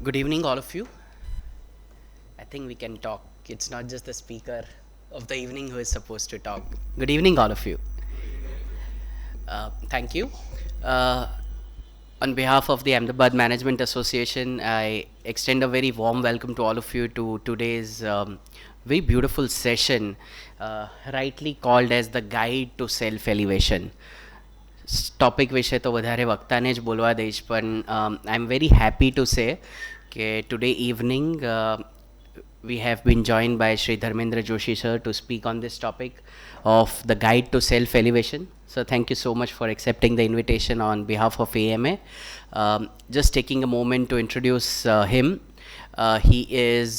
Good evening, all of you. I think we can talk. It's not just the speaker of the evening who is supposed to talk. Good evening, all of you. Thank you. Uh, on behalf of the Ahmedabad Management Association, I extend a very warm welcome to all of you to today's very beautiful session, rightly called as the Guide to Self Elevation. Topic વિશે તો વધારે વક્તાને જ બોલવા દઈશ પણ I am very happy to say કે today evening we have been joined by Shri Dharmendra Joshi sir to speak on this topic of the guide to self elevation. So thank you so much for accepting the invitation on behalf of AMA. Just taking a moment to introduce him. He is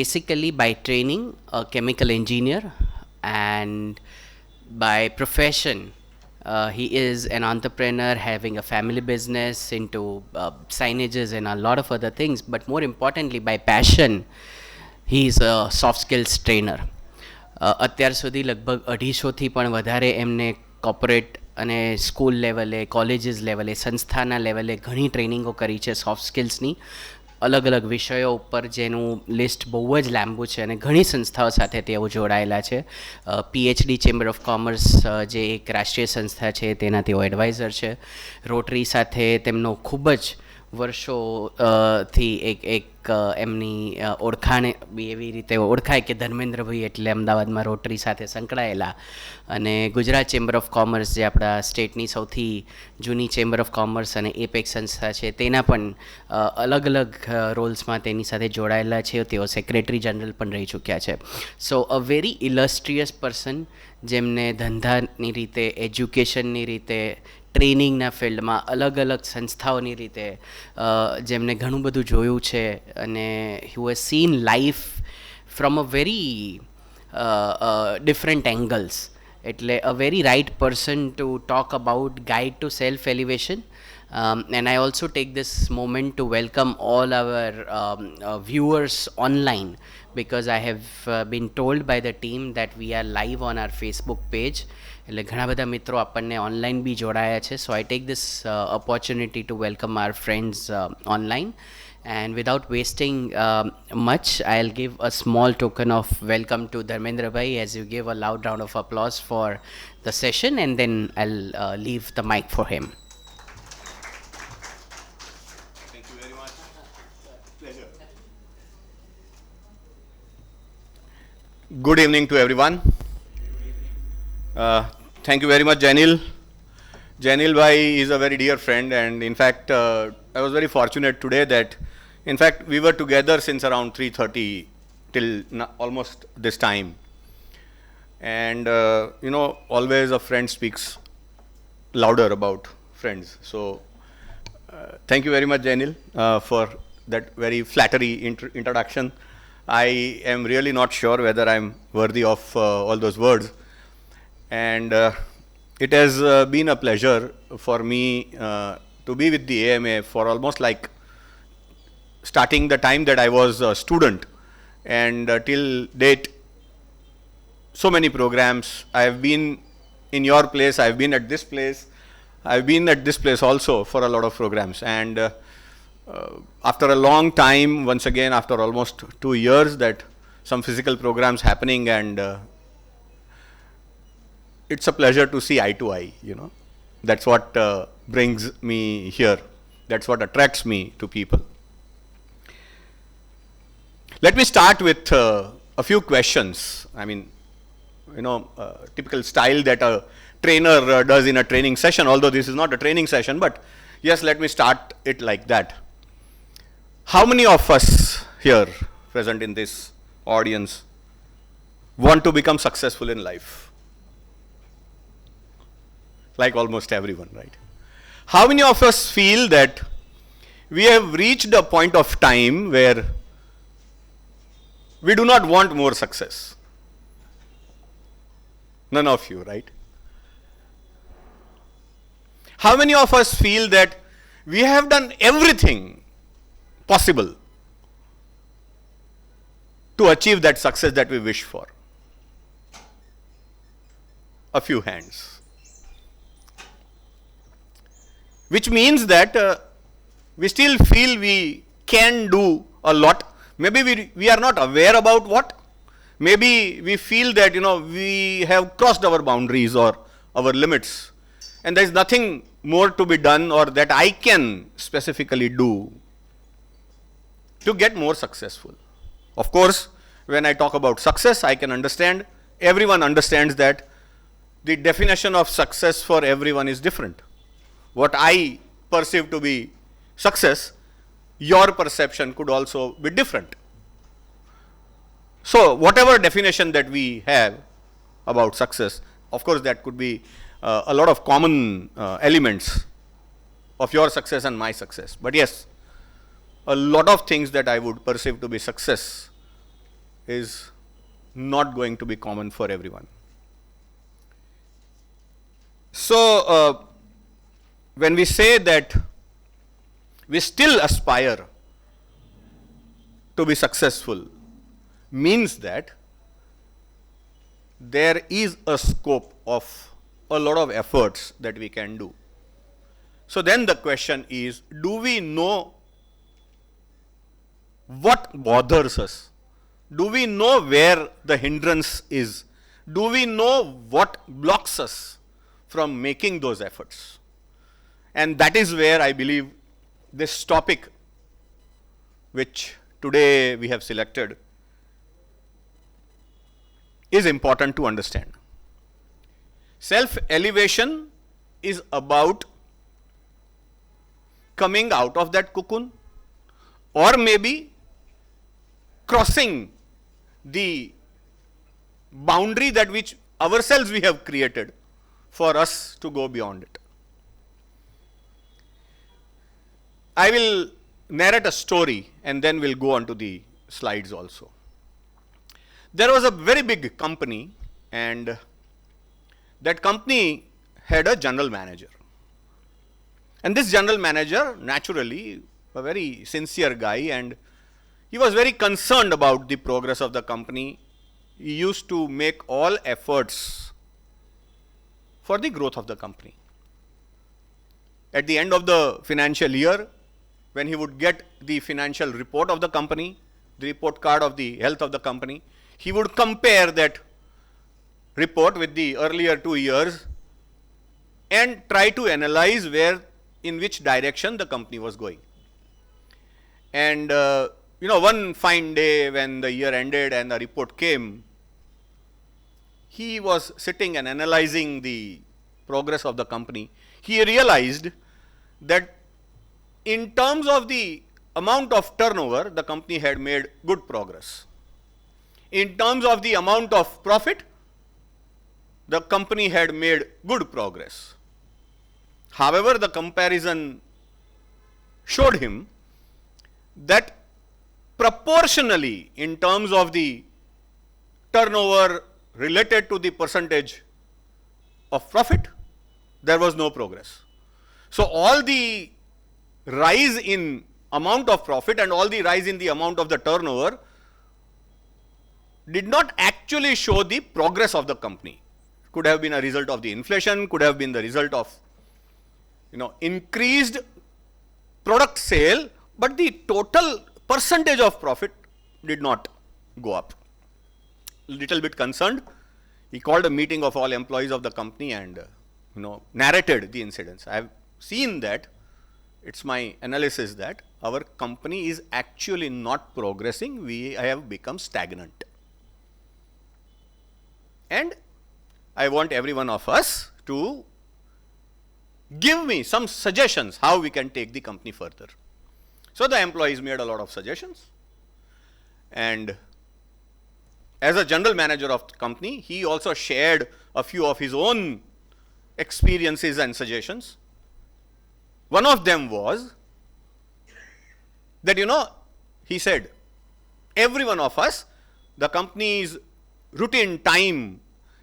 basically by training a chemical engineer, and by profession he is an entrepreneur having a family business into signages and a lot of other things, but more importantly by passion he is a soft skills trainer. અત્યાર સુધી લગભગ 250થી પણ વધારે એમને corporate અને school લેવલે, colleges લેવલે, સંસ્થાના લેવલે ઘણી ટ્રેનિંગો કરી છે સોફ્ટ સ્કિલ્સની, અલગ અલગ વિષયો ઉપર જેનું લિસ્ટ બહુ જ લાંબુ છે અને ઘણી સંસ્થાઓ સાથે તેઓ જોડાયેલા છે. પીએચડી ચેમ્બર ઓફ કોમર્સ જે એક રાષ્ટ્રીય સંસ્થા છે તેના તેઓ એડવાઇઝર છે. રોટરી સાથે તેમનો ખૂબ જ વર્ષોથી એક એમની ઓળખાણ બી એવી રીતે ઓળખાય કે ધર્મેન્દ્રભાઈ એટલે અમદાવાદમાં રોટરી સાથે સંકળાયેલા, અને ગુજરાત ચેમ્બર ઓફ કોમર્સ જે આપણા સ્ટેટની સૌથી જૂની ચેમ્બર ઓફ કોમર્સ અને એપેક સંસ્થા છે તેના પણ અલગ અલગ રોલ્સમાં તેની સાથે જોડાયેલા છે. તેઓ સેક્રેટરી જનરલ પણ રહી ચૂક્યા છે. સો અ વેરી ઇલસ્ટ્રિયસ પર્સન જેમને ધંધાની રીતે, એજ્યુકેશનની રીતે, ટ્રેનિંગના ફિલ્ડમાં અલગ અલગ સંસ્થાઓની રીતે જેમને ઘણું બધું જોયું છે અને who has seen life from a very different angles. એટલે a very right person to talk about guide to self elevation. And I also take this moment to welcome all our viewers online, because I have been told by the team that we are live on our Facebook page. એટલે ઘણા બધા મિત્રો આપણને online બી જોડાયા છે. So I take this opportunity to welcome our friends online. And without wasting much, I'll give a small token of welcome to Dharmendra bhai as you give a loud round of applause for the session, and then I'll leave the mic for him. Thank you very much. Pleasure. Good evening to everyone. Thank you very much, Janil. Janil bhai is a very dear friend, and in fact, I was very fortunate today that, in fact, we were together since around 3:30 till almost this time. And always a friend speaks louder about friends. So, thank you very much, Janil, for that very flattery introduction. I am really not sure whether I'm worthy of all those words. And it has been a pleasure for me to be with the AMA for almost like starting the time that I was a student, and till date, so many programs. I have been in your place, I have been at this place, I have been at this place also for a lot of programs. And after a long time, once again, after almost 2 years, that some physical programs happening, and it's a pleasure to see eye to eye, That's what brings me here. That's what attracts me to people. Let me start with a few questions. I mean, typical style that a trainer does in a training session, although this is not a training session, but yes, let me start it like that. How many of us here present in this audience want to become successful in life? Like almost everyone, right? How many of us feel that we have reached a point of time where we do not want more success? None of you, right? How many of us feel that we have done everything possible to achieve that success that we wish for? A few hands. Which means that we still feel we can do a lot. Maybe we are not aware about what. Maybe we feel that, we have crossed our boundaries or our limits, and there is nothing more to be done or that I can specifically do to get more successful. Of course, when I talk about success, I can understand, everyone understands that the definition of success for everyone is different. What I perceive to be success, your perception could also be different. So, whatever definition that we have about success, of course, that could be a lot of common elements of your success and my success. But yes, a lot of things that I would perceive to be success is not going to be common for everyone. So, when we say that we still aspire to be successful, means that there is a scope of a lot of efforts that we can do. So then the question is, do we know what bothers us? Do we know where the hindrance is? Do we know what blocks us from making those efforts? And that is where I believe this topic, which today we have selected, is important to understand. Self-elevation is about coming out of that cocoon, or maybe crossing the boundary that which ourselves we have created for us to go beyond it. I will narrate a story and then we'll go on to the slides also. There was a very big company, and that company had a general manager. And this general manager, naturally, a very sincere guy, and he was very concerned about the progress of the company. He used to make all efforts for the growth of the company. At the end of the financial year, when he would get the financial report of the company, the report card of the health of the company, he would compare that report with the earlier 2 years and try to analyze in which direction the company was going. And one fine day when the year ended and the report came, he was sitting and analyzing the progress of the company. He realized that in terms of the amount of turnover, the company had made good progress. In terms of the amount of profit, the company had made good progress. However, the comparison showed him that proportionally, in terms of the turnover related to the percentage of profit, there was no progress. So all the rise in amount of profit and all the rise in the amount of the turnover did not actually show the progress of the company. Could have been a result of the inflation, could have been the result of increased product sale, but the total percentage of profit did not go up. Little bit concerned, he called a meeting of all employees of the company and narrated the incidents. I have seen that, it's my analysis that our company is actually not progressing, we have become stagnant. And I want every one of us to give me some suggestions how we can take the company further. So the employees made a lot of suggestions, and as a general manager of the company, he also shared a few of his own experiences and suggestions. One of them was that, he said, every one of us, the company's routine time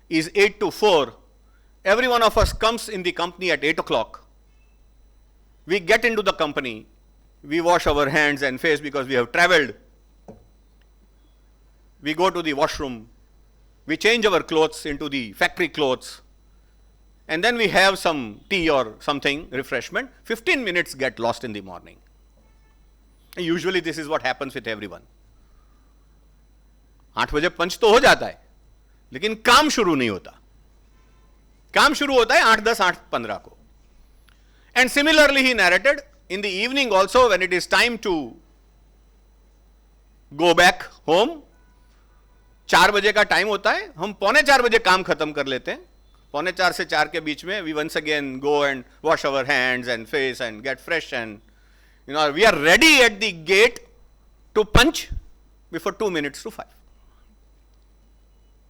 is 8 to 4. Every one of us comes in the company at 8 o'clock. We get into the company, we wash our hands and face because we have traveled. We go to the washroom, we change our clothes into the factory clothes, and then we have some tea or something, refreshment. 15 minutes get lost in the morning. Usually this is what happens with everyone. 8 बजे पंच तो हो जाता है, लेकिन काम शुरू नहीं होता. काम शुरू होता है 8:10, 8:15 को. And similarly he narrated, in the evening also, when it is time to go back home, 4 बजे का टाइम होता है, हम 3:45 बजे काम खत्म कर लेते हैं. 3:45 से 4 के बीच में we once again go and wash our hands and face and get fresh, and we are ready at the gate to punch before 2 minutes to 5.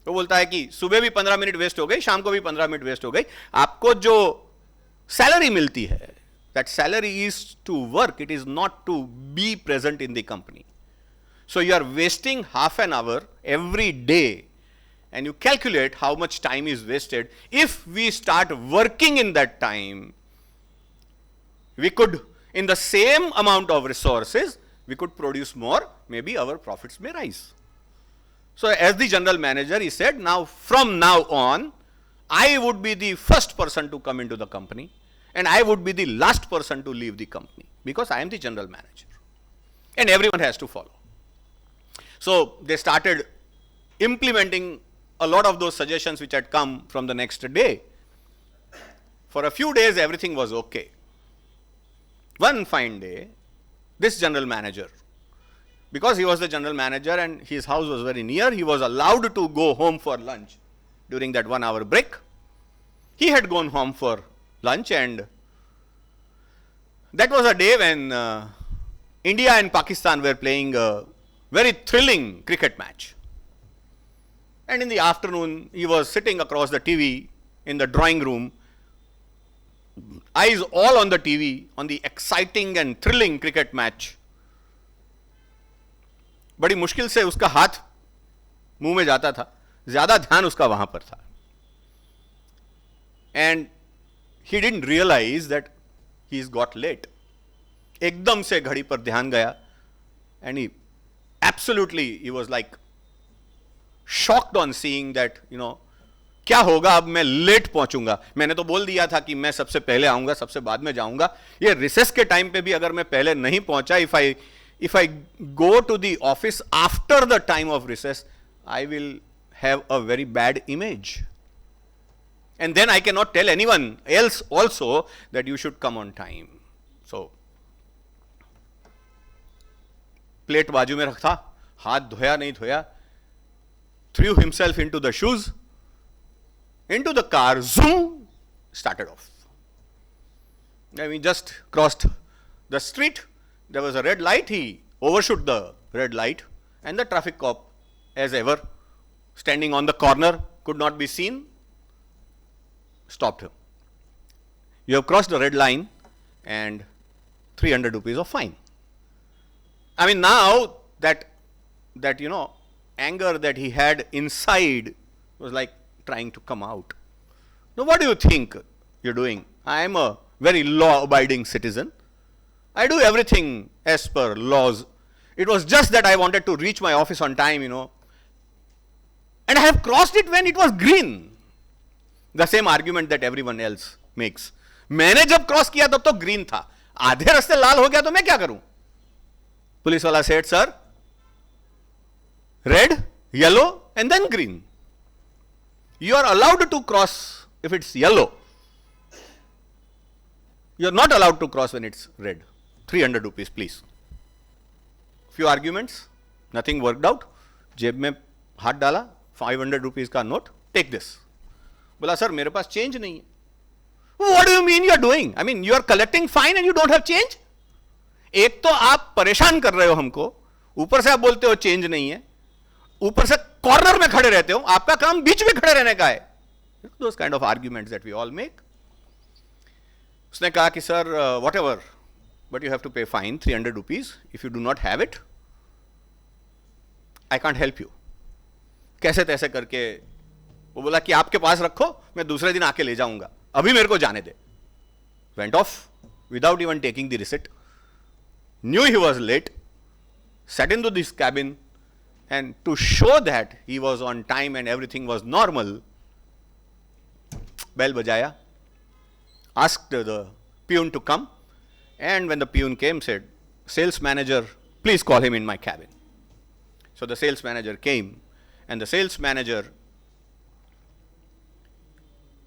वो बोलता है कि सुबह भी 15 मिनट वेस्ट हो गई, शाम को भी 15 मिनट वेस्ट हो गई. आपको जो सैलरी मिलती है, that salary is to work, it is not to be present in the company. So you are wasting half an hour every day, and you calculate how much time is wasted. If we start working in that time, we could, in the same amount of resources, we could produce more, maybe our profits may rise. So as the general manager, he said, now from now on, I would be the first person to come into the company, and I would be the last person to leave the company, because I am the general manager, and everyone has to follow. So they started implementing a lot of those suggestions which had come from the next day. For a few days, everything was okay. One fine day, this general manager, because he was the general manager and his house was very near, he was allowed to go home for lunch during that 1 hour break. He had gone home for lunch, and that was a day when India and Pakistan were playing a very thrilling cricket match. And in the afternoon, he was sitting across the TV in the drawing room, eyes all on the TV, on the exciting and thrilling cricket match. बड़ी मुश्किल से उसका हाथ मुंह में जाता था, ज्यादा ध्यान उसका वहां पर था. And he didn't realize that he's got late. एकदम से घड़ी पर ध्यान गया, and he was like shocked on seeing that, क्या होगा अब, मैं लेट पहुंचूंगा. मैंने तो बोल दिया था कि मैं सबसे पहले आऊंगा, सबसे बाद में जाऊंगा. ये रिसेस के टाइम पे भी अगर मैं पहले नहीं पहुंचा, if I go to the office after the time of recess, I will have a very bad image. And then I cannot tell anyone else also that you should come on time. So, plate बाजू में रखा, हाथ धोया नहीं धोया, threw himself into the shoes, into the car, zoom, started off. I mean, just crossed the street. There was a red light. He overshot the red light, and the traffic cop, as ever, standing on the corner, could not be seen, stopped him. You have crossed the red line, and 300 rupees of fine. I mean, now that anger that he had inside was like trying to come out. Now, what do you think you're doing? I am a very law-abiding citizen. I do everything as per laws. It was just that I wanted to reach my office on time, and I have crossed it when it was green. The same argument that everyone else makes. मैंने जब cross किया तब तो green था, आधे रास्ते लाल हो गया तो मैं क्या करूं? पुलिस वाला said, sir, red, yellow, and then green. You are allowed to cross if it's yellow. You are not allowed to cross when it's red. 300 rupees, please. Few arguments, nothing worked out. जेब में हाथ डाला, 500 rupees का note, take this. बोला sir मेरे पास change नहीं है. What do you mean you are doing? I mean, you are collecting fine and you don't have change? एक तो आप परेशान कर रहे हो हमको, ऊपर से आप बोलते हो चेंज नहीं है, ऊपर से कॉर्नर में खड़े रहते हो, आपका काम बीच में खड़े रहने का है. Those kind of arguments that we all make. उसने कहा कि sir whatever, but you have to pay fine 300 rupees. If you do not have it, I can't help you. कैसे तैसे करके वो बोला कि आपके पास रखो, मैं दूसरे दिन आके ले जाऊंगा, अभी मेरे को जाने दे. Went off without even taking the receipt. Knew he was late, sat into this cabin, and to show that he was on time and everything was normal, bell bajaya, asked the peon to come, and when the peon came, said, sales manager, please call him in my cabin. So the sales manager came, and the sales manager,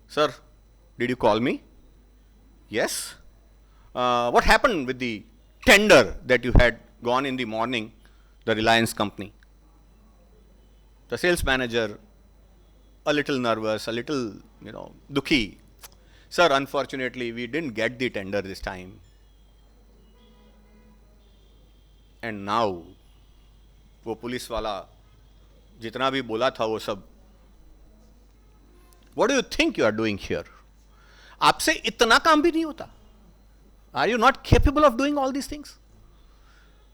sir, did you call me? Yes. What happened with the tender that you had gone in the morning, the Reliance company? The sales manager, a little nervous, a little, dukhi. Sir, unfortunately, we didn't get the tender this time. And now, वो police वाला जितना भी बोला था वो सब, what do you think you are doing here? आपसे इतना काम भी नहीं होता. Are you not capable of doing all these things?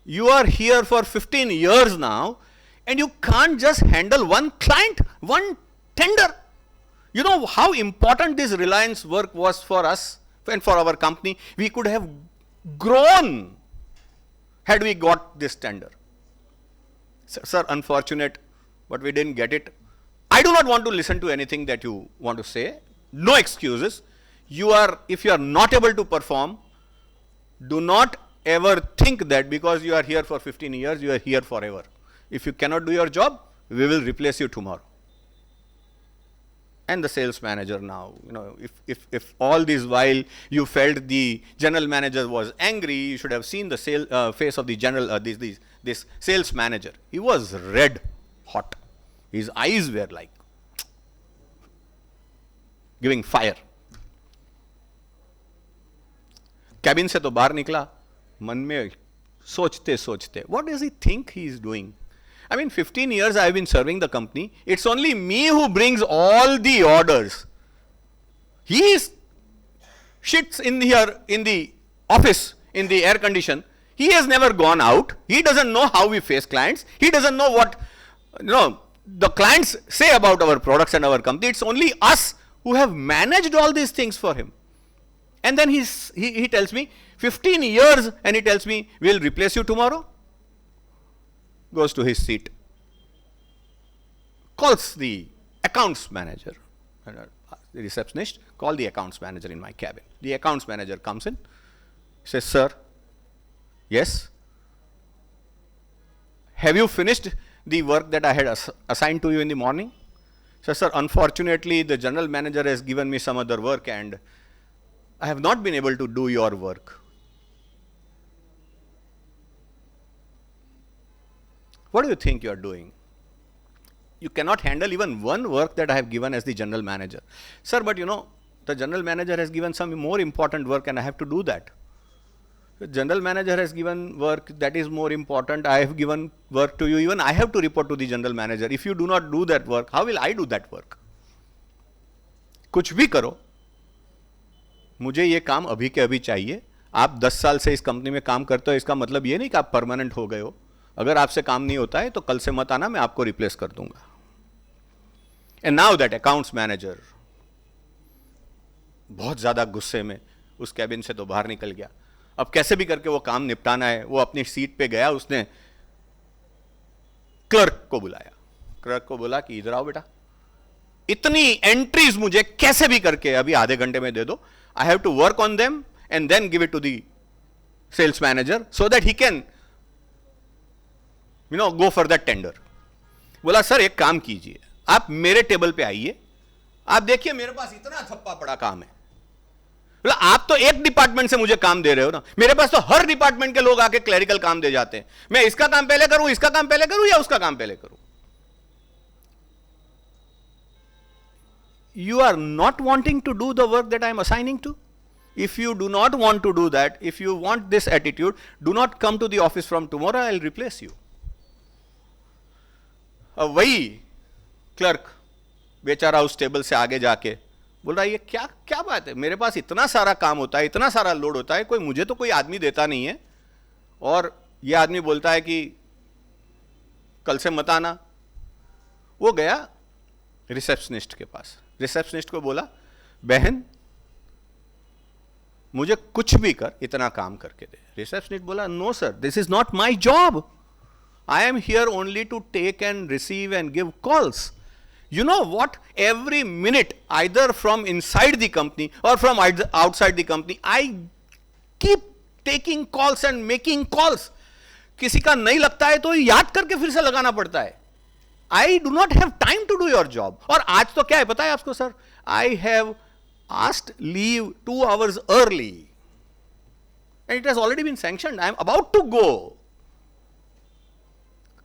You are here for 15 years now, and you can't just handle one client, one tender. You know how important this Reliance work was for us and for our company. We could have grown had we got this tender. Sir, unfortunate, but we didn't get it. I do not want to listen to anything that you want to say. No excuses. If you are not able to perform, do not ever think that because you are here for 15 years, you are here forever. If you cannot do your job, we will replace you tomorrow. And the sales manager now, if all this while you felt the general manager was angry, you should have seen the face of the general, this sales manager. He was red hot. His eyes were like giving fire. Cabin से तो बाहर निकला, मन में सोचते सोचते, what does he think he is doing? I mean, 15 years I have been serving the company. It's only me who brings all the orders. He sits in here in the office, in the air condition. He has never gone out. He doesn't know how we face clients. He doesn't know what the clients say about our products and our company. It's only us who have managed all these things for him. And then he tells me, 15 years, and he tells me, we'll replace you tomorrow. Goes to his seat, calls the accounts manager, the receptionist, call the accounts manager in my cabin. The accounts manager comes in, says, sir, yes, have you finished the work that I had assigned to you in the morning? Says, sir, unfortunately, the general manager has given me some other work and I have not been able to do your work. What do you think you are doing? You cannot handle even one work that I have given as the general manager. Sir, but the general manager has given some more important work and I have to do that. The general manager has given work that is more important. I have given work to you. Even I have to report to the general manager. If you do not do that work, how will I do that work? कुछ भी करो, मुझे ये काम अभी के अभी चाहिए. आप 10 साल से इस कंपनी में काम करते हो, इसका मतलब ये नहीं कि आप परमानेंट हो गए हो. अगर आपसे काम नहीं होता है तो कल से मत आना, मैं आपको रिप्लेस कर दूंगा. And now that accounts manager बहुत ज्यादा गुस्से में उस कैबिन से तो बाहर निकल गया. अब कैसे भी करके वो काम निपटाना है. वो अपनी सीट पे गया, उसने क्लर्क को बुलाया. क्लर्क को बोला कि इधर आओ बेटा, इतनी एंट्रीज मुझे कैसे भी करके अभी आधे घंटे में दे दो. I have to work on them and then give it to the sales manager so that he can go for that tender. बोला सर एक काम कीजिए, आप मेरे टेबल पे आइए, आप देखिए मेरे पास इतना थप्पा पड़ा काम है. बोला आप तो एक डिपार्टमेंट से मुझे काम दे रहे हो ना, मेरे पास तो हर डिपार्टमेंट के लोग आके क्लरिकल काम दे जाते हैं. मैं इसका काम पहले करूं, इसका काम पहले करूं या उसका काम पहले करूं. You are not wanting to do the work that I am assigning to. If you do not want to do that, if you want this attitude, do not come to the office from tomorrow. I will replace you. अब वही clerk बेचारा उस table से आगे जाके बोल रहा है, ये क्या बात है, मेरे पास इतना सारा काम होता है, इतना सारा लोड होता है, मुझे तो कोई आदमी देता नहीं है, और ये आदमी बोलता है कि कल से मत आना. वो गया रिसेप्शनिस्ट के पास. रिसेप्शनिस्ट को बोला, बहन मुझे कुछ भी कर, इतना काम करके दे. रिसेप्शनिस्ट बोला, no sir, this is not my job. I am here only to take and receive and give calls. You know what? Every minute, either from inside the company or from outside the company, I keep taking calls and making calls. किसी का नहीं लगता है तो याद करके फिर से लगाना पड़ता है. I do not have time to do your job. और आज तो क्या है पता है आपको sir, I have asked leave 2 hours early and it has already been sanctioned. I am about to go.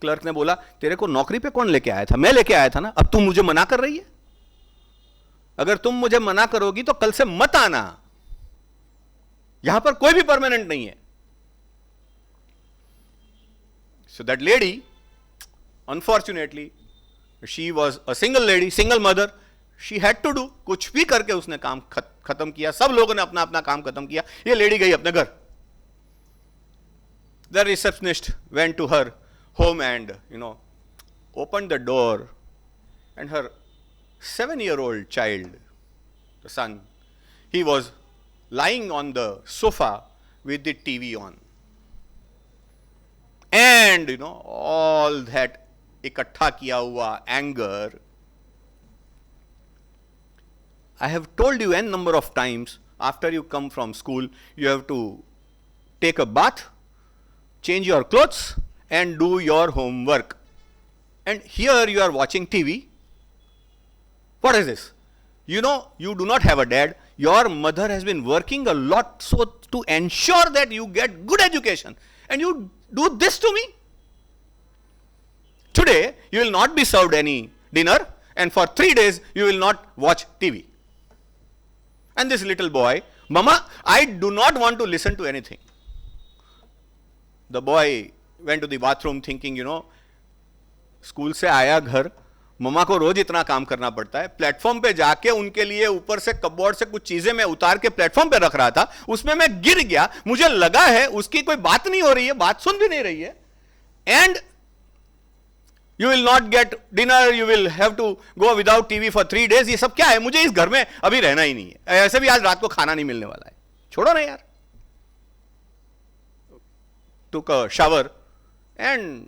Clerk ने बोला तेरे को नौकरी पे कौन लेके आया था? मैं लेके आया था ना. अब तुम मुझे मना कर रही है. अगर तुम मुझे मना करोगी तो कल से मत आना. यहां पर कोई भी परमानेंट नहीं है. So that lady, unfortunately, she was a single lady, single mother. She had to do. कुछ भी करके उसने काम खत्म किया. सब लोगों ने अपना अपना काम खत्म किया. ये लेडी गई अपने घर. The receptionist went to her home and opened the door, and her 7-year-old child, the son, he was lying on the sofa with the TV on. And all that इकट्ठा किया हुआ anger. I have told you n number of times, after you come from school, you have to take a bath, change your clothes, and do your homework. And here you are watching TV. What is this? You do not have a dad. Your mother has been working a lot so to ensure that you get good education. And you do this to me? Today, you will not be served any dinner, and for 3 days, you will not watch TV. And this little boy, Mama, I do not want to listen to anything. The boy went to the bathroom thinking, school से आया घर, मम्मा को रोज इतना काम करना पड़ता है. Platform पे जाके उनके लिए ऊपर से कपबोर्ड से कुछ चीजें मैं उतार के प्लेटफॉर्म पे रख रहा था, उसमें मैं गिर गया. मुझे लगा है उसकी कोई बात नहीं हो रही है, बात सुन भी नहीं रही है. And you will not get dinner, you will have to go without TV for 3 days. ये सब क्या है? मुझे इस घर में अभी रहना ही नहीं है. ऐसे भी आज रात को खाना नहीं मिलने वाला है. छोड़ो ना यार. टुक अ शावर एंड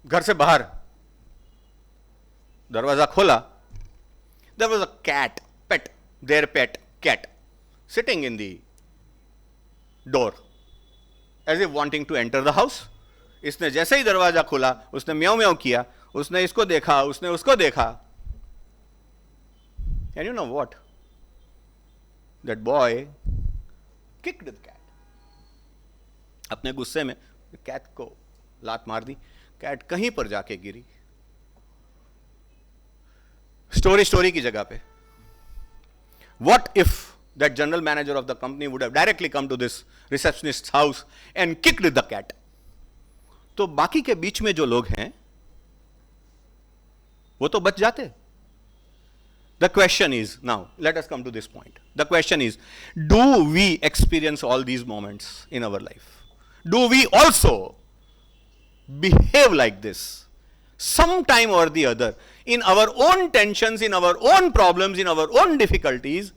घर से बाहर दरवाजा खोला. There was a cat, their pet cat, sitting in the door as if wanting to enter the house. इसने जैसे ही दरवाजा खोला, उसने म्याऊं म्याऊं किया. उसने इसको देखा, उसने उसको देखा. And you know what? That boy kicked the cat. अपने गुस्से में कैट को लात मार दी. कैट कहीं पर जाके गिरी. स्टोरी की जगह पे. What if that general manager of the company would have directly come to this receptionist's house and kicked the cat? तो बाकी के बीच में जो लोग हैं वो तो बच जाते. The question is, now let us come to this point. The question is, do we experience all these moments in our life? Do we also behave like this sometime or the other? In our own tensions, in our own problems, in our own difficulties,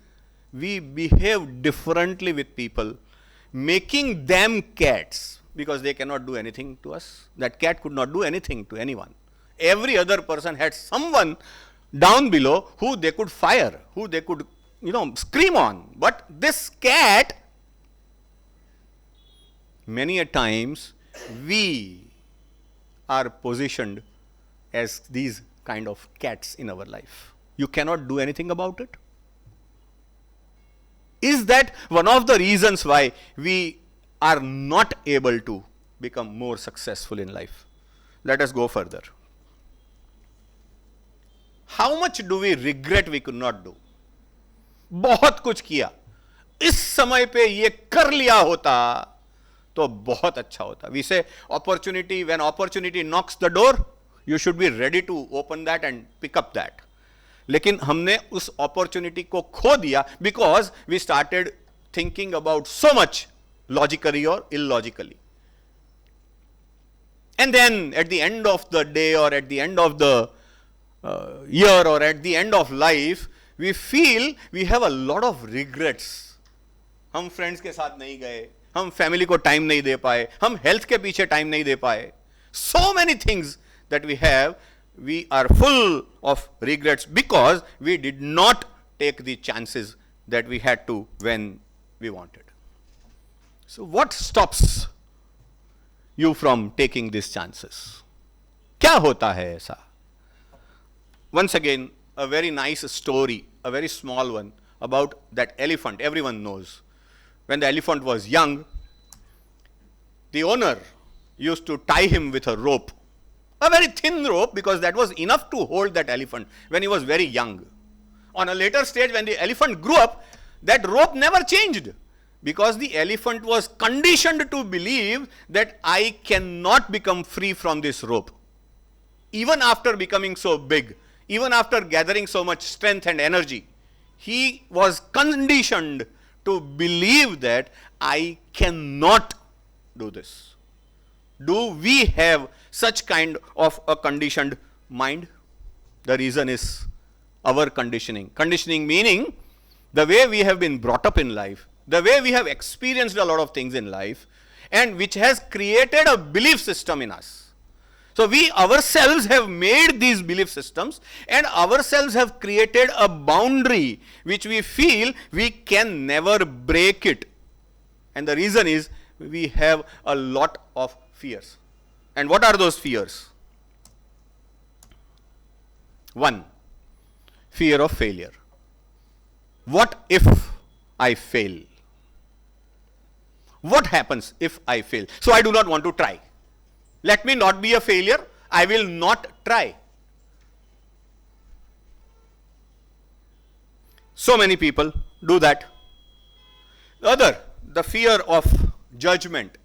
we behave differently with people, making them cats because they cannot do anything to us. That cat could not do anything to anyone. Every other person had someone down below who they could fire, who they could, scream on. But this cat, many a times, we are positioned as these kind of cats in our life. You cannot do anything about it. Is that one of the reasons why we are not able to become more successful in life? Let us go further. How much do we regret we could not do? बहुत कुछ किया. इस समय पे ये कर लिया होता तो बहुत अच्छा होता. We say opportunity, when opportunity knocks the door, you should be ready to open that and pick up that. लेकिन हमने उस opportunity को खो दिया because we started thinking about so much logically or illogically. And then at the end of the day or at the end of the year or at the end of life, we feel we have a lot of regrets. हम friends के साथ नहीं गए, हम family को time नहीं दे पाए, हम health के पीछे time नहीं दे पाए. So many things that we have, we are full of regrets because we did not take the chances that we had to when we wanted. So what stops you from taking these chances? क्या होता है ऐसा? Once again, a very nice story, a very small one, about that elephant. Everyone knows. When the elephant was young, the owner used to tie him with a rope, a very thin rope, because that was enough to hold that elephant when he was very young. On a later stage, when the elephant grew up, that rope never changed, because the elephant was conditioned to believe that I cannot become free from this rope. Even after becoming so big, even after gathering so much strength and energy, he was conditioned to believe that I cannot do this. Do we have such kind of a conditioned mind? The reason is our conditioning. Conditioning meaning the way we have been brought up in life, the way we have experienced a lot of things in life, and which has created a belief system in us. So we ourselves have made these belief systems, and ourselves have created a boundary which we feel we can never break it. And the reason is we have a lot of fears. And what are those fears? One, fear of failure. What if I fail? What happens if I fail? So I do not want to try. Let me not be a failure. I will not try. So many people do that. The other, the fear of judgment.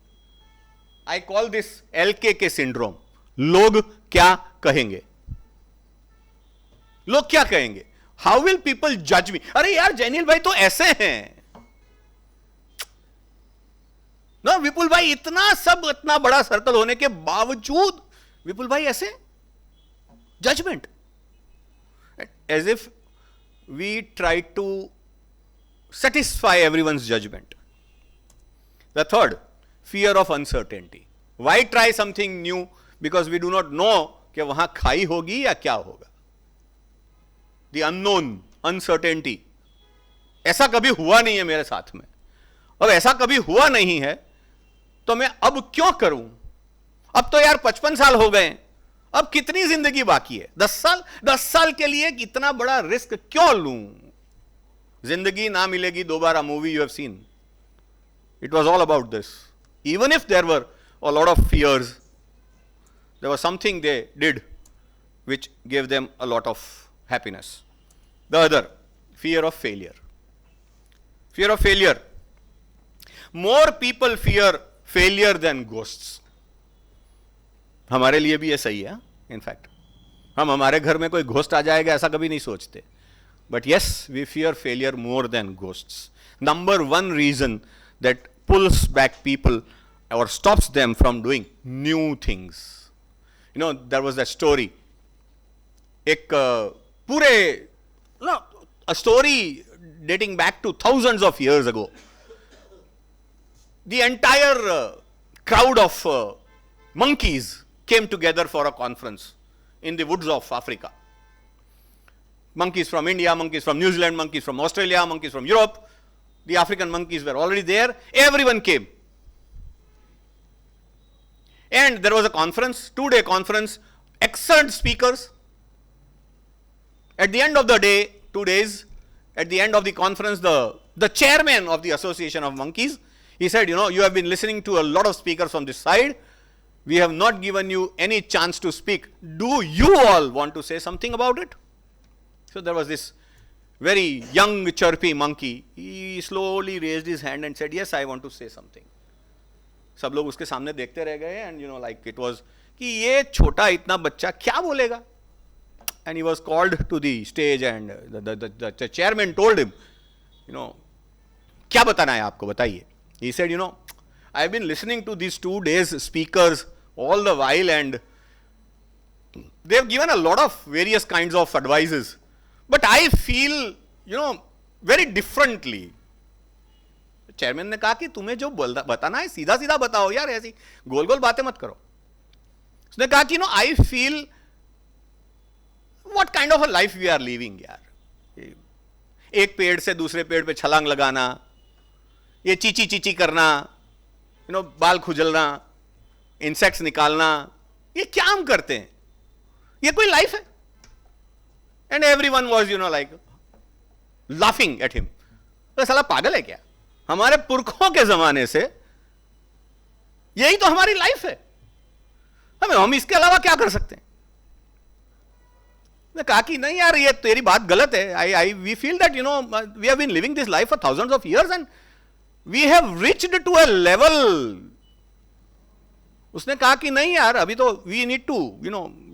I call this LKK syndrome. लोग क्या कहेंगे? लोग क्या कहेंगे? How will people judge me? अरे यार जैनिल भाई तो ऐसे हैं. ना विपुल भाई इतना बड़ा सर्कल होने के बावजूद विपुल भाई ऐसे judgment, as if we try to satisfy everyone's judgment. The third, fear of uncertainty. Why try something new? Because we do not know कि वहां खाई होगी या क्या होगा. The unknown, uncertainty. ऐसा कभी हुआ नहीं है मेरे साथ में. अब ऐसा कभी हुआ नहीं है तो मैं अब क्यों करूं? अब तो यार 55 साल हो गए, अब कितनी जिंदगी बाकी है? 10 साल के लिए इतना बड़ा रिस्क क्यों लूं? जिंदगी ना मिलेगी दोबारा. Movie you have seen, it was all about this. Even if there were a lot of fears, there was something they did which gave them a lot of happiness. The other, fear of failure. Fear of failure. More people fear failure than ghosts. हमारे लिए भी ये सही है. In fact हम हमारे घर में कोई घोस्ट आ जाएगा ऐसा कभी नहीं सोचते. But yes, we fear failure more than ghosts. Number one reason that pulls back people or stops them from doing new things. You know, there was that story. एक पूरे a story dating back to thousands of years ago. The entire crowd of monkeys came together for a conference in the woods of Africa. Monkeys from India, monkeys from New Zealand, monkeys from Australia, monkeys from Europe. The African monkeys were already there. Everyone came. And there was a conference, 2-day conference, excellent speakers. At the end of the day, 2 days, at the end of the conference, the chairman of the Association of Monkeys, he said, you know, you have been listening to a lot of speakers from this side. We have not given you any chance to speak. Do you all want to say something about it? So there was this very young, chirpy monkey. He slowly raised his hand and said, yes, I want to say something. सब लोग उसके सामने देखते रह गए, and you know, like it was कि ये छोटा इतना बच्चा क्या बोलेगा? And he was called to the stage, and the chairman told him, you know, क्या बताना है आपको, बताइए. He said, you know, I have been listening to these 2 days speakers all the while, and they have given a lot of various kinds of advices. But I feel, you know, very differently. Chairman ने कहा कि तुम्हें जो बताना है सीधा सीधा बताओ यार, ऐसी गोल गोल बातें मत करो. उसने कहा कि no I feel what kind of a life we are living यार. एक पेड़ से दूसरे पेड़ पे छलांग लगाना, ये चीची चीची करना, बाल खुजलना, इंसेक्ट्स निकालना, ये क्या हम करते हैं? ये कोई लाइफ है? And everyone was like laughing at him. तो साला पागल है क्या? हमारे पुरखों के जमाने से यही तो हमारी लाइफ है, हम इसके अलावा क्या कर सकते हैं? ने कहा कि नहीं यार, ये तेरी बात गलत है। I we feel that we have been living this life for thousands of years and we have reached to a level. उसने कहा कि नहीं यार, अभी तो we need to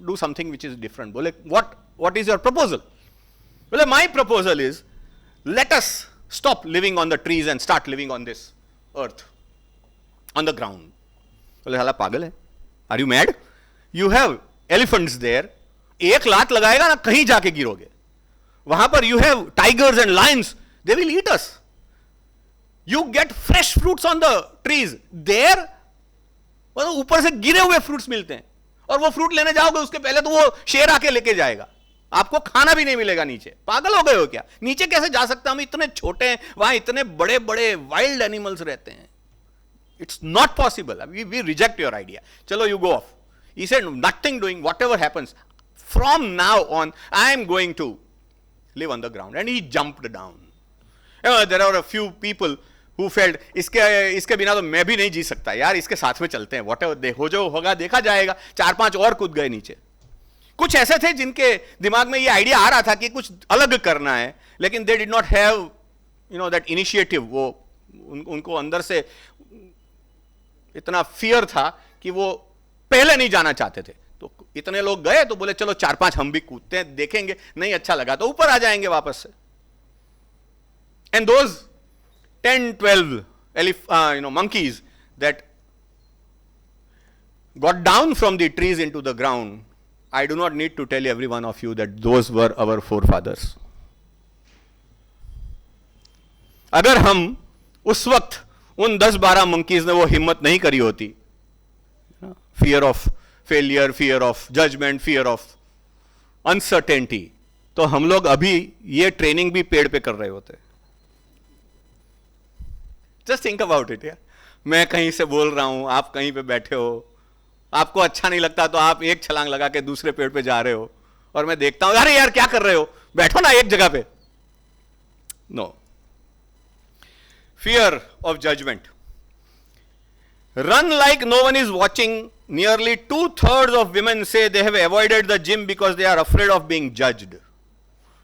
do something which is different. बोले व्हाट इज योर प्रपोजल? बोले my proposal is let us stop living on the trees and start living on this earth, on the ground. बोले साला पागल है, are you mad? You have elephants there, एक लात लगाएगा ना कहीं जाके गिरोगे। वहां पर you have tigers and lions, they will eat us. You get fresh fruits on the trees there, ऊपर से गिरे हुए फ्रूट्स मिलते हैं, और वो फ्रूट लेने जाओगे उसके पहले तो वो शेर आके लेके जाएगा, आपको खाना भी नहीं मिलेगा नीचे। पागल हो गए हो क्या? नीचे कैसे जा सकते हैं? हम इतने छोटे हैं, वहां इतने बड़े बड़े वाइल्ड एनिमल्स रहते हैं। It's not possible. We reject your idea, चलो you go off. He said nothing doing, whatever happens from now on I am going to live on the ground, and he jumped down. There are a few people who felt इसके बिना तो मैं भी नहीं जी सकता यार, इसके साथ में चलते हैं, whatever हो जो होगा देखा जाएगा। 4-5 और कूद गए नीचे। कुछ ऐसे थे जिनके दिमाग में ये आइडिया आ रहा था कि कुछ अलग करना है, लेकिन they did not have that initiative। वो उनको अंदर से इतना फियर था कि वो पहले नहीं जाना चाहते थे। तो इतने लोग गए तो बोले चलो 4-5 हम भी कूदते हैं, देखेंगे, नहीं अच्छा लगा तो ऊपर आ जाएंगे वापस से। And those 10-12 monkeys that got down from the trees into the ground, I do not need to tell every one of you that those were our forefathers. अगर हम उस वक्त उन 10-12 मंकीज ने वो हिम्मत नहीं करी होती, fear of failure, fear of judgment, fear of uncertainty, तो हम लोग अभी ये ट्रेनिंग भी पेड़ पे कर रहे होते। जस्ट थिंक अबाउट इट यार। मैं कहीं से बोल रहा हूं, आप कहीं पे बैठे हो, आपको अच्छा नहीं लगता तो आप एक छलांग लगा के दूसरे पेड़ पे जा रहे हो, और मैं देखता हूं अरे यार क्या कर रहे हो, बैठो ना एक जगह पे। No, fear of judgment. Run like no one is watching. Nearly 2/3 of women say they have avoided the gym because they are afraid of being judged,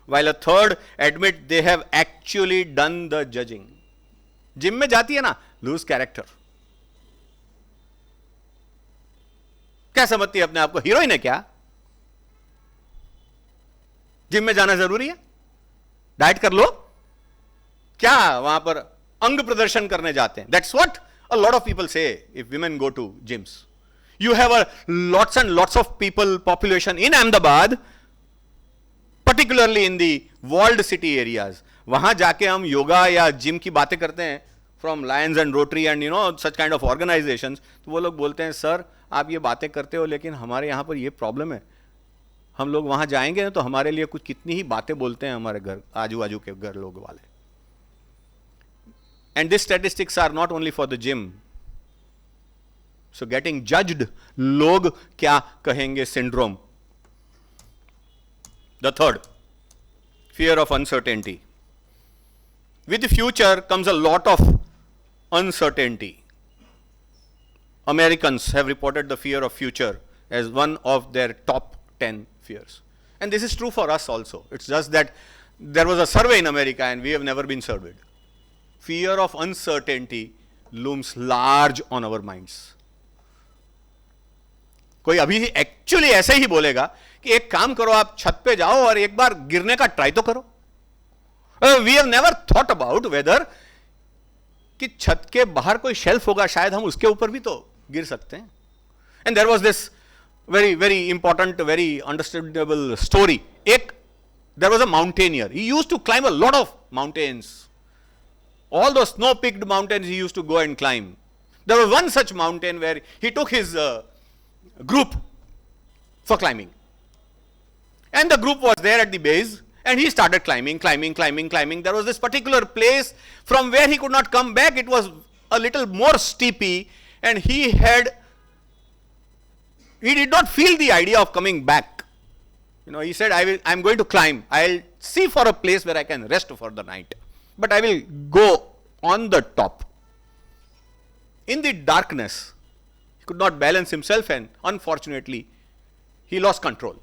while a third admit they have actually done the judging. Gym में जाती है ना, loose character, क्या समझती है अपने आप को, हीरोइन है क्या? जिम में जाना जरूरी है? डाइट कर लो क्या? वहां पर अंग प्रदर्शन करने जाते हैं। That's what a lot of people say if women go to gyms. You have lots and lots of people population in Ahmedabad, particularly in the walled city areas. वहां जाके हम योगा या जिम की बातें करते हैं from Lions and Rotary and such kind of organizations, तो वो लोग बोलते हैं सर आप ये बातें करते हो लेकिन हमारे यहाँ पर ये प्रॉब्लम है, हम लोग वहां जाएंगे तो हमारे लिए कुछ कितनी ही बातें बोलते हैं हमारे घर आजू बाजू के घर लोग वाले। And these statistics are not only for the gym. So getting judged, log kya kahenge syndrome. The third, fear of uncertainty. With the future comes a lot of uncertainty. Americans have reported the fear of future as one of their top 10 fears. And this is true for us also. It's just that there was a survey in America and we have never been surveyed. Fear of uncertainty looms large on our minds. कोई अभी actually ऐसे ही बोलेगा कि एक काम करो, आप छत पे जाओ और एक बार गिरने का ट्राई तो करो. We have never thought about whether कि छत के बाहर कोई शेल्फ होगा, शायद हम उसके ऊपर भी तो गिर सकते हैं. And there was this very very important, very understandable story. There was a mountaineer. He used to climb a lot of mountains. All those snow-peaked mountains he used to go and climb. There was one such mountain where he took his group for climbing. And the group was there at the base and he started climbing. There was this particular place from where he could not come back. It was a little more steepy and he did not feel the idea of coming back. He said, I'm going to climb. I'll see for a place where I can rest for the night. But I will go on the top. In the darkness, he could not balance himself, and unfortunately, he lost control.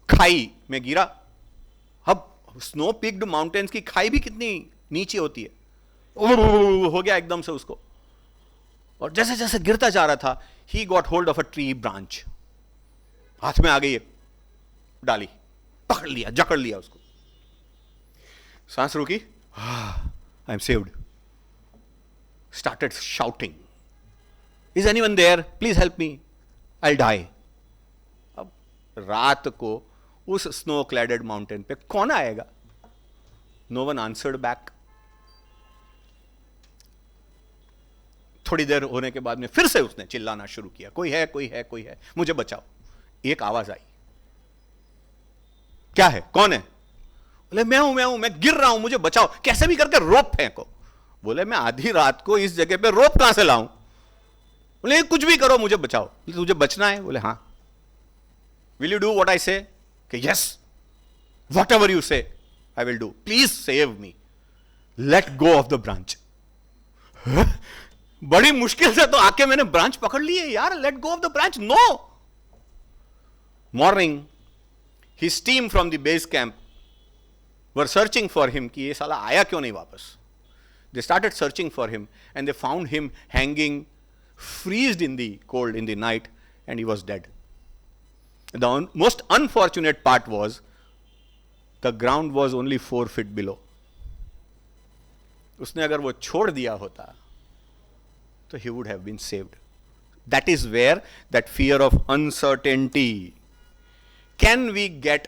खाई में गिरा. अब snow picked mountains की खाई भी कितनी नीचे होती है. हो गया एकदम से उसको. और जैसे जैसे गिरता जा रहा था, he got hold of a tree branch. हाथ में आ गई एक डाली, पकड़ लिया, जकड़ लिया उसको. सांस रुकी. I am saved. Started shouting. Is anyone there? Please help me. I'll die. अब रात को उस स्नो क्लैडेड माउंटेन पे कौन आएगा? No one answered back. थोड़ी देर होने के बाद में फिर से उसने चिल्लाना शुरू किया, कोई है, कोई है, कोई है, मुझे बचाओ. एक आवाज आई. क्या है, कौन है? बोले मैं हूं, मैं गिर रहा हूं, मुझे बचाओ, कैसे भी करके रोप फेंको. बोले मैं आधी रात को इस जगह पे रोप कहां से लाऊं? बोले कुछ भी करो, मुझे बचाओ. तुझे बचना है? बोले हाँ. Will you do what I से? यस, वॉट एवर यू से I will do. Please save me. Late go of the branch. बड़ी मुश्किल से तो आके मैंने ब्रांच पकड़ ली है यार. Let go of the branch. No. Morning his team from the base camp were searching for him कि ये साला आया क्यों नहीं वापस. They started searching for him and they found him hanging, freezed in the cold in the night, and he was dead. The most unfortunate part was the ground was only 4 feet below. उसने अगर वो छोड़ दिया होता तो he would have been saved. That is where that fear of uncertainty. Can we get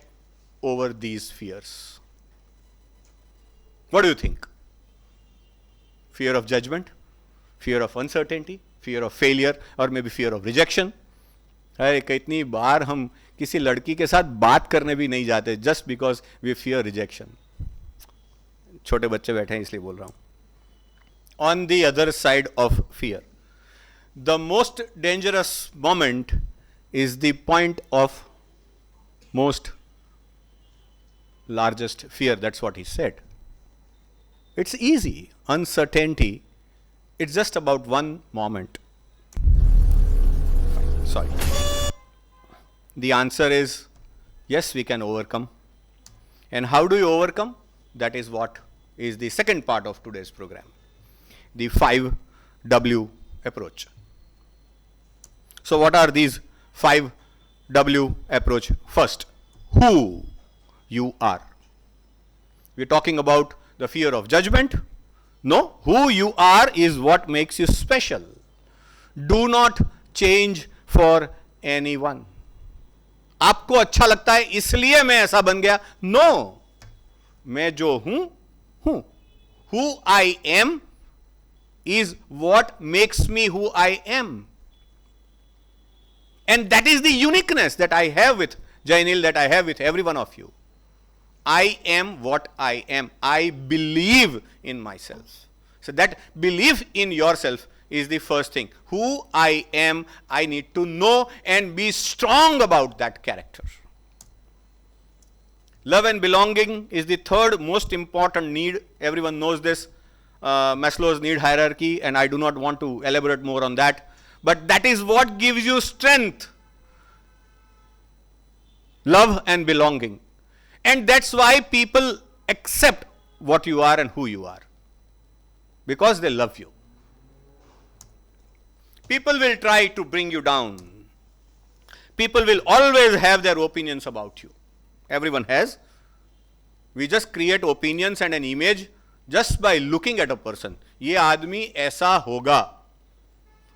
over these fears? What do you think? Fear of judgment, fear of uncertainty, fear of failure, or maybe fear of rejection. अरे कितनी बार हम किसी लड़की के साथ बात करने भी नहीं जाते just because we fear rejection. छोटे बच्चे बैठे हैं इसलिए बोल रहा हूं. On the other side of fear, the most dangerous moment is the point of most largest fear. That's what he said. It's easy. Uncertainty, it's just about one moment. Sorry. The answer is yes, we can overcome. And how do you overcome? That is what is the second part of today's program. The 5W approach. So what are these 5W approach? First, who you are. We're talking about the fear of judgment. No, who you are is what makes you special. Do not change for anyone. आपको अच्छा लगता है इसलिए मैं ऐसा बन गया. No, मैं जो हूं. Who I am is what makes me who I am. And that is the uniqueness that I have with Jainil, that I have with every one of you. I am what I am. I believe in myself. So that belief in yourself is the first thing. Who I am, I need to know and be strong about that character. Love and belonging is the third most important need. Everyone knows this, Maslow's need hierarchy, and I do not want to elaborate more on that. But that is what gives you strength. Love and belonging. And that's why people accept what you are and who you are. Because they love you. People will try to bring you down. People will always have their opinions about you. Everyone has. We just create opinions and an image just by looking at a person. ये आदमी ऐसा होगा.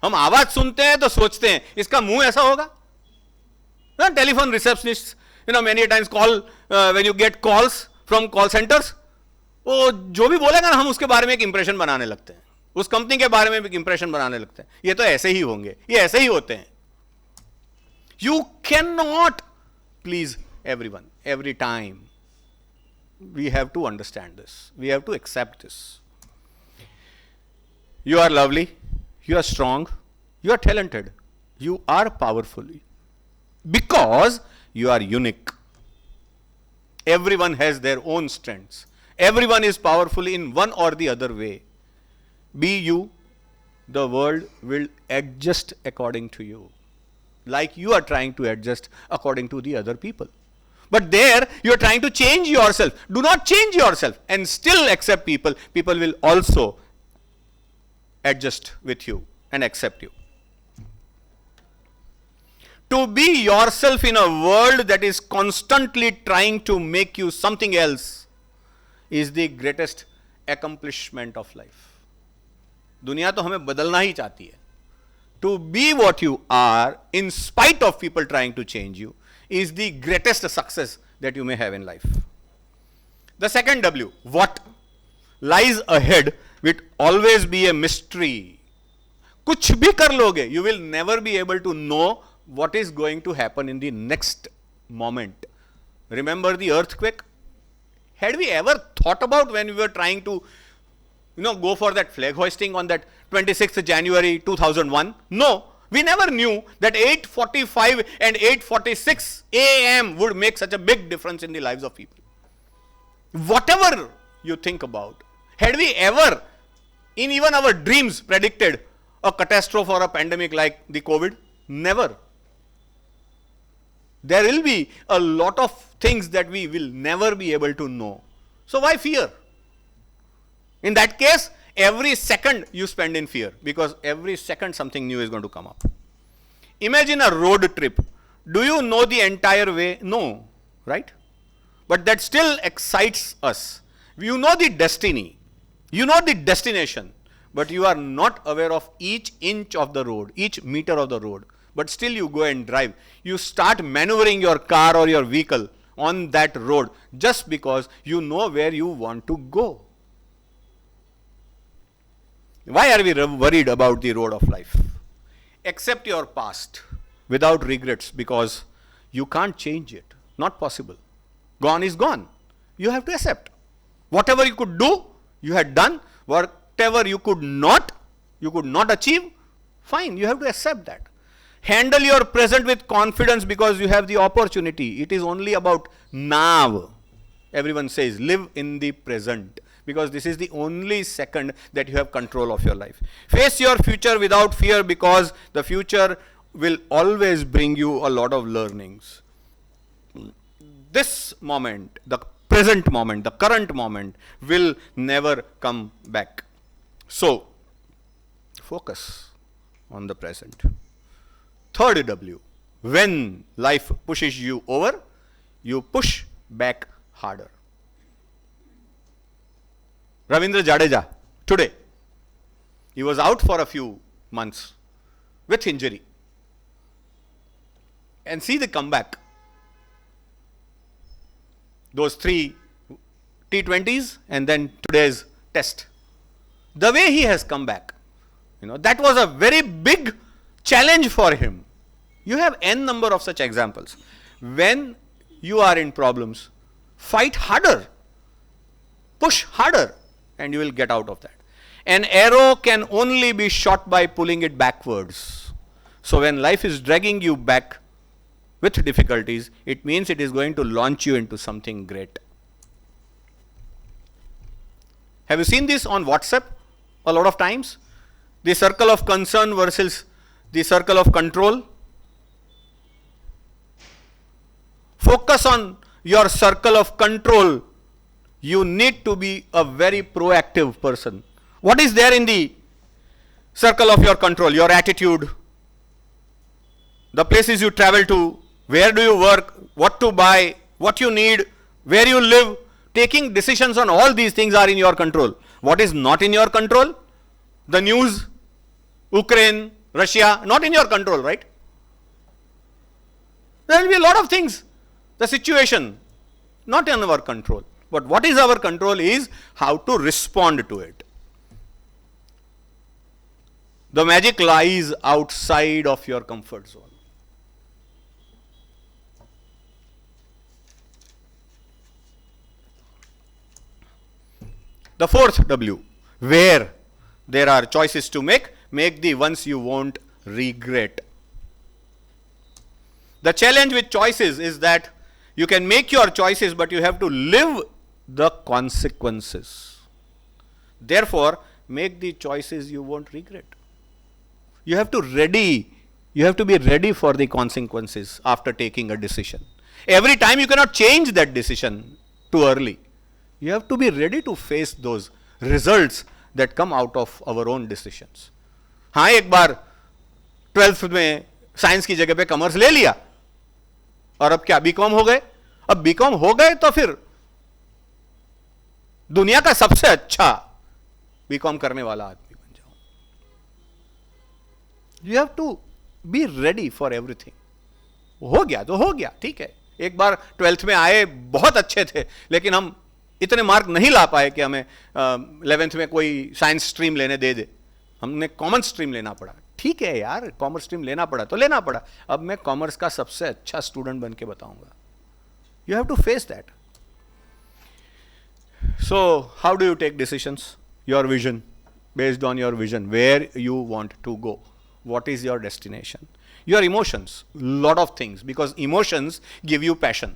हम आवाज सुनते हैं तो सोचते हैं इसका मुंह ऐसा होगा. Telephone receptionists, many times call when you get calls from call centers. वो जो भी बोलेगा ना हम उसके बारे में एक इंप्रेशन बनाने लगते हैं. उस कंपनी के बारे में एक इंप्रेशन बनाने लगते हैं. ये तो ऐसे ही होंगे, ये ऐसे ही होते हैं. You cannot please everyone every time. We have to understand this. We have to accept this. You are lovely. You are strong. You are talented. You are powerful. Because you are unique. Everyone has their own strengths. Everyone is powerful in one or the other way. Be you, the world will adjust according to you. Like you are trying to adjust according to the other people. But there, you are trying to change yourself. Do not change yourself and still accept people. People will also adjust with you and accept you. To be yourself in a world that is constantly trying to make you something else is the greatest accomplishment of life. दुनिया तो हमें बदलना ही चाहती है. To be what you are in spite of people trying to change you is the greatest success that you may have in life. The second W, what lies ahead will always be a mystery. कुछ भी कर लोगे, you will never be able to know what is going to happen in the next moment. Remember the earthquake? Had we ever thought about when we were trying to go for that flag hoisting on that 26th January 2001? No, we never knew that 8:45 and 8:46 a.m. would make such a big difference in the lives of people. Whatever you think about, had we ever, in even our dreams, predicted a catastrophe or a pandemic like the COVID? Never. There will be a lot of things that we will never be able to know. So why fear? In that case, every second you spend in fear, because every second something new is going to come up. Imagine a road trip. Do you know the entire way? No, right? But that still excites us. You know the destiny. You know the destination. But you are not aware of each inch of the road, each meter of the road. But still you go and drive. You start maneuvering your car or your vehicle on that road just because you know where you want to go. Why are we worried about the road of life? Accept your past without regrets, because you can't change it. Not possible. Gone is gone. You have to accept. Whatever you could do, you had done. Whatever you could not achieve, fine, you have to accept that. Handle your present with confidence because you have the opportunity. It is only about now. Everyone says live in the present, because this is the only second that you have control of your life. Face your future without fear, because the future will always bring you a lot of learnings. This moment, the present moment, the current moment will never come back. So, focus on the present. Third W, when life pushes you over, you push back harder. Ravindra Jadeja, today, he was out for a few months with injury. And see the comeback. Those 3 T20s and then today's test. The way he has come back, that was a very big challenge for him. You have n number of such examples. When you are in problems, fight harder, push harder, and you will get out of that. An arrow can only be shot by pulling it backwards. So when life is dragging you back with difficulties, it means it is going to launch you into something great. Have you seen this on WhatsApp a lot of times? The circle of concern versus the circle of control. Focus on your circle of control. You need to be a very proactive person. What is there in the circle of your control? Your attitude, the places you travel to, where do you work, what to buy, what you need, where you live. Taking decisions on all these things are in your control. What is not in your control? The news, Ukraine, Russia, not in your control, right? There will be a lot of things. The situation, not in our control. But what is our control is how to respond to it. The magic lies outside of your comfort zone. The fourth W, where there are choices to make, make the ones you won't regret. The challenge with choices is that you can make your choices, but you have to live the consequences. Therefore, make the choices you won't regret. You have to be ready for the consequences after taking a decision. Every time you cannot change that decision too early. You have to be ready to face those results that come out of our own decisions. हाँ, एक बार 12th में science की जगह पे commerce ले लिया और अब क्या बीकॉम हो गए. अब बीकॉम हो गए तो फिर दुनिया का सबसे अच्छा बीकॉम करने वाला आदमी बन जाओ. You have to be ready for everything. हो गया तो हो गया, ठीक है. एक बार 12th में आए, बहुत अच्छे थे, लेकिन हम इतने मार्क नहीं ला पाए कि हमें 11th में कोई साइंस स्ट्रीम लेने दे. हमने कॉमर्स स्ट्रीम लेना पड़ा. ठीक है यार, कॉमर्स स्ट्रीम लेना पड़ा तो लेना पड़ा. अब मैं कॉमर्स का सबसे अच्छा स्टूडेंट बन के बताऊंगा. You have to face that. So how do you take decisions? Your vision, based on your vision, where you want to go, what is your destination, your emotions, lot of things, because emotions give you passion.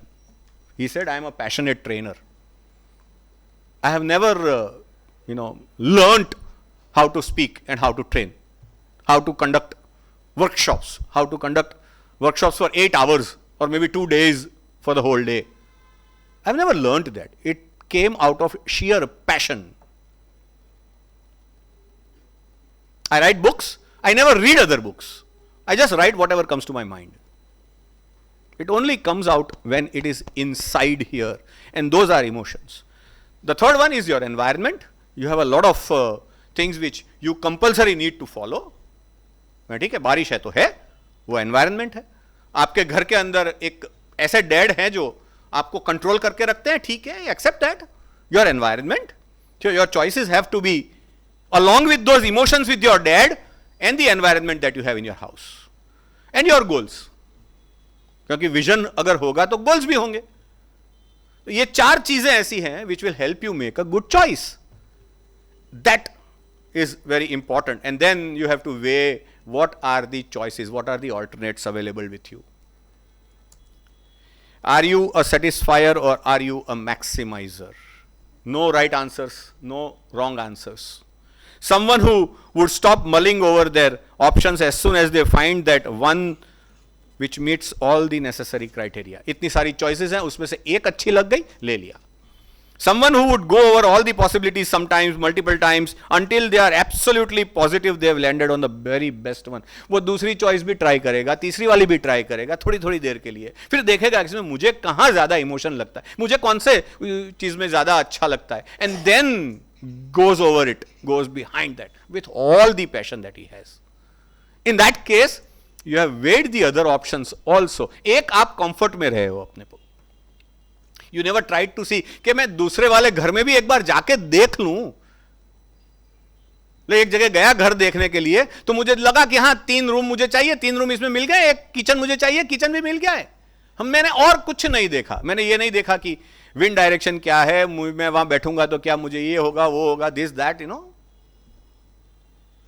He said, I am a passionate trainer. I have never learnt how to speak and how to train, how to conduct workshops, for 8 hours or maybe 2 days for the whole day. I've never learnt that. It came out of sheer passion. I write books. I never read other books. I just write whatever comes to my mind. It only comes out when it is inside here, and those are emotions. The third one is your environment. You have a lot of things which you compulsory need to follow. ठीक है, बारिश है तो है, वो environment है. आपके घर के अंदर एक ऐसे डैड हैं जो आपको कंट्रोल करके रखते हैं, ठीक है, accept that. Your environment. So your choices have to be along with those emotions with your dad and the environment that you have in your house and your goals. क्योंकि vision अगर होगा तो goals भी होंगे. तो ये 4 चीजें ऐसी हैं which will help you make a good choice. That is very important, and then you have to weigh what are the choices, what are the alternates available with you. Are you a satisfier or are you a maximizer? No right answers, no wrong answers. Someone who would stop mulling over their options as soon as they find that one which meets all the necessary criteria. इतनी सारी choices हैं, उसमें से एक अच्छी लग गई, ले लिया. Someone who would go over all the possibilities sometimes, multiple times, until they are absolutely positive they have landed on the very best one. वो दूसरी choice भी try करेगा, तीसरी वाली भी try करेगा, थोड़ी थोड़ी देर के लिए, फिर देखेगा इसमें मुझे कहाँ ज़्यादा emotion लगता है, मुझे कौन से चीज़ में ज़्यादा अच्छा लगता है, and then goes over it, goes behind that with all the passion that he has. In that case, you have weighed the other options also. एक आप comfort में रहे हो अपने को. You never tried to see कि मैं दूसरे वाले घर में भी एक बार जाके देख लूं. एक जगह गया घर देखने के लिए, तो मुझे लगा कि हाँ 3 रूम मुझे चाहिए, 3 रूम इसमें मिल गए, एक किचन मुझे चाहिए, किचन भी मिल गया है. मैंने और कुछ नहीं देखा. मैंने ये नहीं देखा कि विंड डायरेक्शन क्या है, मैं वहां बैठूंगा तो क्या मुझे ये होगा, वो होगा, this that,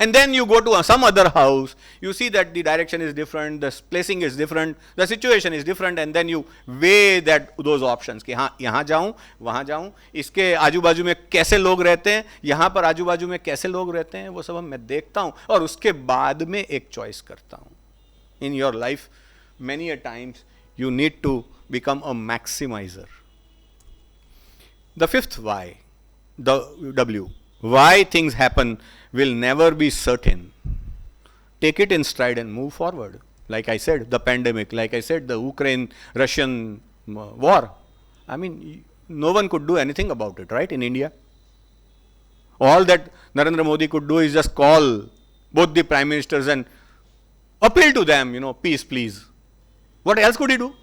And then you go to some other house, you see that the direction is different, the placing is different, the situation is different, and then you weigh those options कि हाँ यहाँ जाऊँ, वहाँ जाऊँ, इसके आजू बाजू में कैसे लोग रहते हैं, यहाँ पर आजू बाजू में कैसे लोग रहते हैं, वो सब मैं देखता हूँ और उसके बाद में एक चॉइस करता हूँ. In your life, many a times you need to become a maximizer. The 5th why, the W, why things happen will never be certain. Take it in stride and move forward. Like I said, the pandemic, like I said, the Ukraine-Russian war. I mean, no one could do anything about it, right, in India? All that Narendra Modi could do is just call both the prime ministers and appeal to them, peace, please. What else could he do?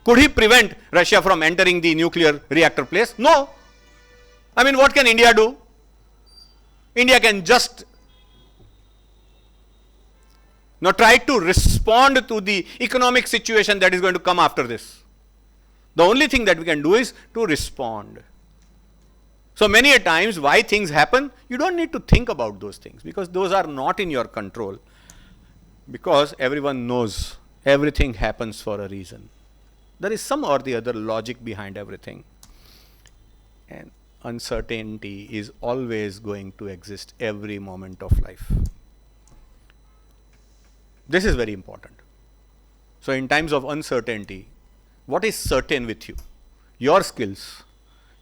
Could he prevent Russia from entering the nuclear reactor place? No. I mean, what can India do? India can just try to respond to the economic situation that is going to come after this. The only thing that we can do is to respond. So many a times why things happen, you don't need to think about those things because those are not in your control. Because everyone knows everything happens for a reason. There is some or the other logic behind everything. And uncertainty is always going to exist every moment of life. This is very important. So in times of uncertainty, what is certain with you? Your skills,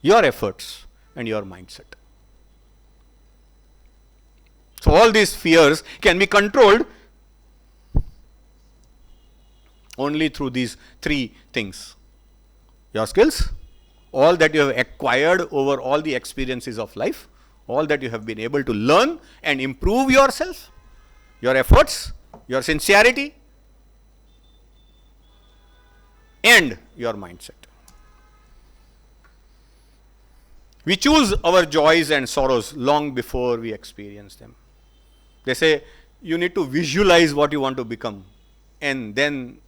your efforts, and your mindset. So all these fears can be controlled only through these three things. Your skills, all that you have acquired over all the experiences of life, all that you have been able to learn and improve yourself, your efforts, your sincerity, and your mindset. We choose our joys and sorrows long before we experience them. They say you need to visualize what you want to become, and then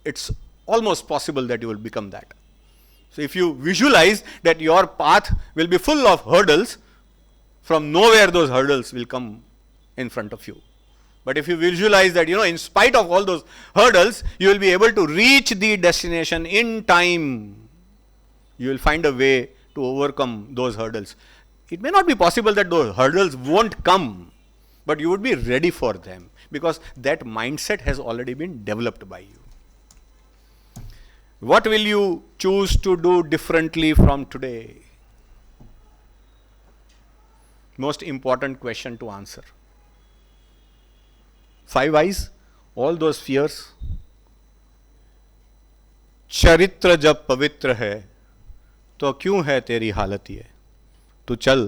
it's almost possible that you will become that. So if you visualize that your path will be full of hurdles, from nowhere those hurdles will come in front of you. But if you visualize that, in spite of all those hurdles, you will be able to reach the destination in time. You will find a way to overcome those hurdles. It may not be possible that those hurdles won't come, but you would be ready for them because that mindset has already been developed by you. What will you choose to do differently from today? Most important question to answer. 5 eyes, all those fears. चरित्र जब पवित्र है तो क्यों है तेरी हालत ये, तू चल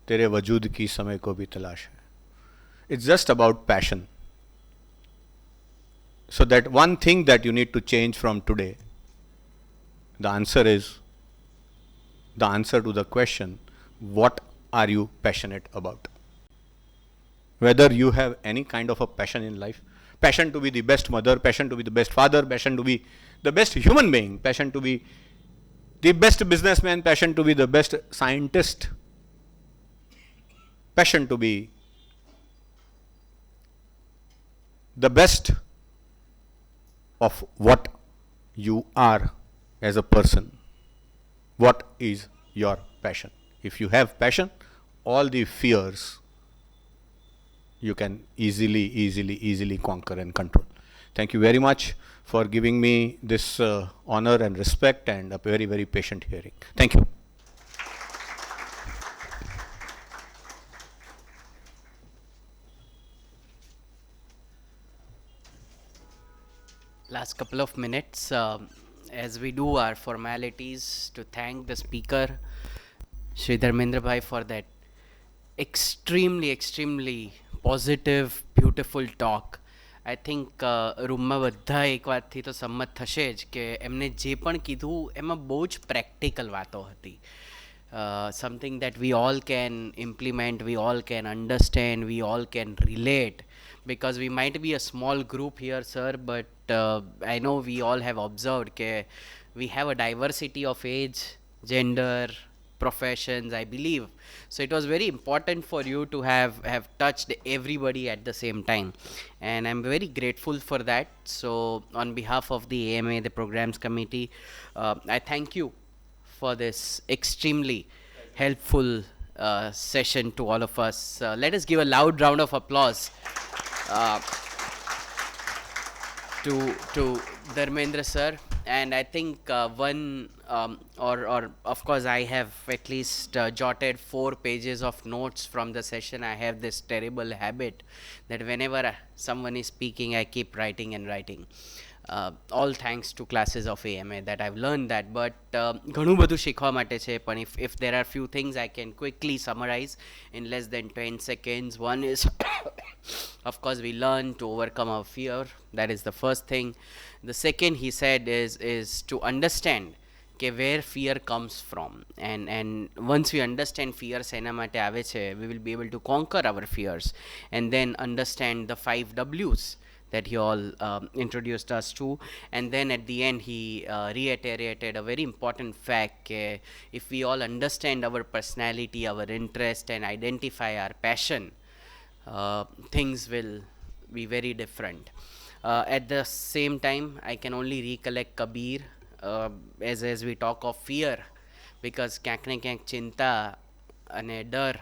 तेरे वजूद की समय को भी तलाश है. It's just about passion. So that one thing that you need to change from today, the answer is the answer to the question, what are you passionate about? Whether you have any kind of a passion in life, passion to be the best mother, passion to be the best father, passion to be the best human being, passion to be the best businessman, passion to be the best scientist, passion to be the best of what you are as a person. What is your passion? If you have passion, all the fears you can easily conquer and control. Thank you very much for giving me this honor and respect and a very, very patient hearing. Thank you. Last couple of minutes, as we do our formalities, to thank the speaker, Shri Dharmendra Bhai, for that extremely positive, beautiful talk. I think રૂમમાં બધા એક વાતથી તો સંમત થશે જ કે એમને જે પણ કીધું એમાં બહુ જ પ્રેક્ટિકલ વાતો હતી. Something that we all can implement, we all can understand, we all can relate, because we might be a small group here, sir, but I know we all have observed that we have a diversity of age, gender, professions, I believe. So it was very important for you to have touched everybody at the same time, and I'm very grateful for that. So on behalf of the AMA, the programs committee, I thank you for this extremely helpful session to all of us. Let us give a loud round of applause to Dharmendra sir. And I think or of course I have at least jotted 4 pages of notes from the session. I have this terrible habit that whenever someone is speaking, I keep writing and writing. All thanks to classes of AMA that I've learned that, but ઘણું બધું શીખવા માટે છે. પણ if there are few things I can quickly summarize in less than 10 seconds. One is of course we learn to overcome our fear. That is the first thing. The second he said is to understand where fear comes from, and once we understand fear સેના માટે આવે છે, we will be able to conquer our fears, and then understand the 5 W's that he all introduced us to. And then at the end he reiterated a very important fact, if we all understand our personality, our interest, and identify our passion, things will be very different. At the same time, I can only recollect Kabir, as we talk of fear, because ક્યાંક ને ક્યાંક ચિંતા અને ડર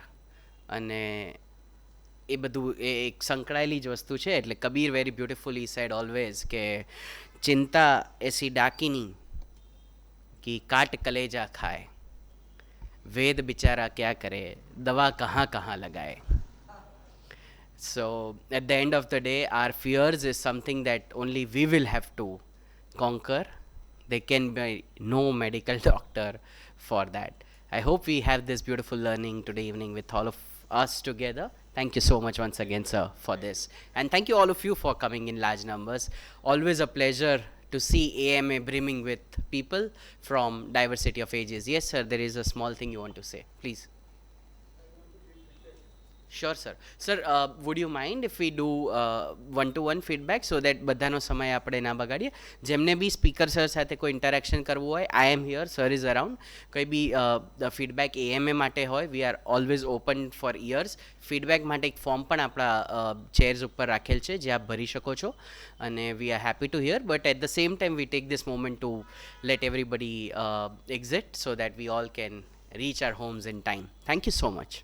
અને એ બધું એક સંકળાયેલી જ વસ્તુ છે. એટલે Kabir very beautifully said always કે ચિંતા એસી ડાકીની कि काट कलेजा खाए, वेद बेचारा क्या करे, दवा कहाँ कहाँ लगाए. So at the end of the day, our fears is something that only we will have to conquer. There can be no medical doctor for that. I hope we have this beautiful learning today evening with all of us together. Thank you so much once again, sir, for this. And thank you all of you for coming in large numbers. Always a pleasure to see AMA brimming with people from diversity of ages. Yes, sir, there is a small thing you want to say. Please. Sure, sir. Sir, would you mind if we do one-to-one feedback so that બધાનો સમય આપણે ના બગાડીએ? જેમને બી speaker sir સાથે કોઈ interaction કરવું હોય, I am here, sir is around. કોઈ બી ફીડબેક એએમએ માટે હોય, we are always open for ears. Feedback માટે એક ફોર્મ પણ આપણા ચેર્સ ઉપર રાખેલ છે, જે આપ ભરી શકો છો, અને we are happy to here. But at the same time we take this moment to let everybody exit so that we all can reach our homes in time. Thank you so much.